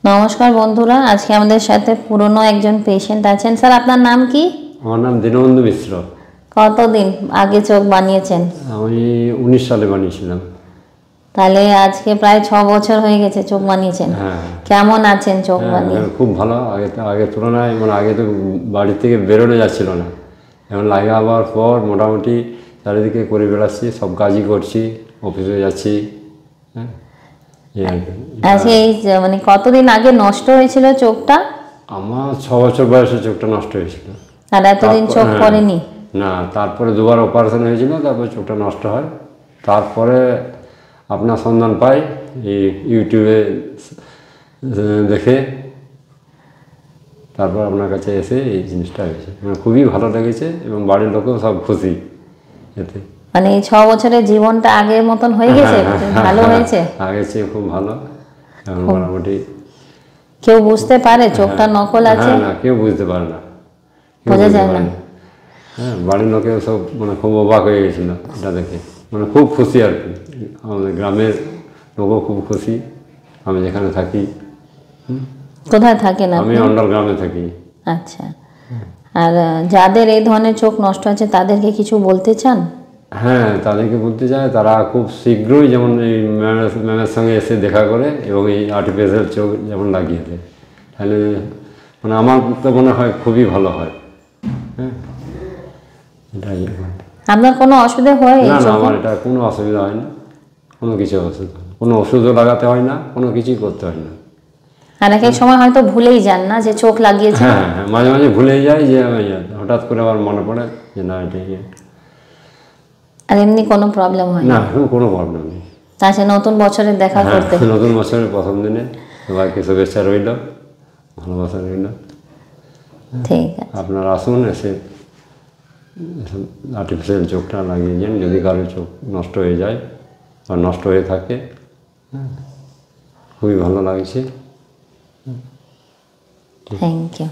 নমস্কার বন্ধুরা, আজকে আমাদের সাথে পুরনো একজন পেশেন্ট আছেন। স্যার, আপনার নাম কি? আমার নাম দীনবন্ধু মিশ্র। কতদিন আগে চোখ বানিয়েছেন? আমি 19 সালে বানিয়েছিলাম। তাহলে আজকে প্রায় 6 বছর হয়ে গেছে চোখ বানিয়েছেন। হ্যাঁ। কেমন আছেন চোখ বানিয়ে? খুব ভালো। আগের তুলনায় আগে তো বাড়ি থেকে বেরোনো যাচ্ছিল না, এখন লাগাবার পর মোটামুটি চারিদিকে করে বেড়াচ্ছি, সব কাজই করছি, অফিসে যাচ্ছি। হ্যাঁ, আজকে এই কতদিন আগে নষ্ট হয়েছিল চোখটা? আমার 6 বছর বয়সে চোখটা নষ্ট হয়েছিল। আর এতদিন চোখ পড়েনি? না, তারপরে দুবার অপারেশন হয়েছিল, তারপরে চোখটা নষ্ট হয়। তারপরে আপনার সন্ধান পাই এই ইউটিউবে দেখে, তারপর আপনার কাছে এসে এই জিনিসটা হয়েছে। খুবই ভালো লেগেছে এবং বাড়ির লোকেও সব খুশি এতে। এই 6 বছরের জীবনটা আগের মতন হয়ে গেছে? ভালো হয়েছে? আগের চেয়ে খুব ভালো। এখন মোটামুটি কেউ বুঝতে পারে চোখটা নকল আছে? না, কেউ বুঝতে পারে না, বোঝা যায় না। হ্যাঁ, বাড়ির লোকেও সব খুব অবাক হয়ে গেছিল এটা দেখে। খুব খুশি আর কি। আমাদের গ্রামের লোকও খুব খুশি। আমি যেখানে থাকি। কোথায় থাকেন? আমি অন্ডাল গ্রামে থাকি। আচ্ছা। আর যাদের এই ধরনের চোখ নষ্ট আছে তাদেরকে কিছু বলতে চান? হ্যাঁ, তাদেরকে বলতে চাই তারা খুব শীঘ্রই যেমন এই ম্যামের সঙ্গে এসে দেখা করে এবং এই আর্টিফিশিয়াল চোখ যেমন লাগিয়ে দেয়, তাহলে আমার তো মনে হয় খুবই ভালো হয়। হ্যাঁ, এটাই। আপনার কোনো অসুবিধা হয়? না, আমার এটা কোনো অসুবিধা হয় না, কোনো কিছু অসুবিধা, কোনো ওষুধও লাগাতে হয় না, কোনো কিছুই করতে হয় না। আর এক এক সময় হয়তো ভুলেই যান না যে চোখ লাগিয়েছে? হ্যাঁ, মাঝে মাঝে ভুলেই যাই, যে হঠাৎ করে আবার মনে পড়ে যে না এটাই। আর এমনি কোনো প্রবলেম হয় না, কোনো প্রবলেম নেই। তাছাড়া নতুন বছরে দেখা করতে? নতুন বছরের প্রথম দিনে সবাইকে শুভেচ্ছা রইল, ভালোবাসা রইল। ঠিক আছে, আপনারা আসুন, এসে আর্টিফিশিয়াল চোখটা লাগিয়ে যান যদি কারো চোখ নষ্ট হয়ে যায় বা নষ্ট হয়ে থাকে। খুবই ভালো লাগছে। Thank you.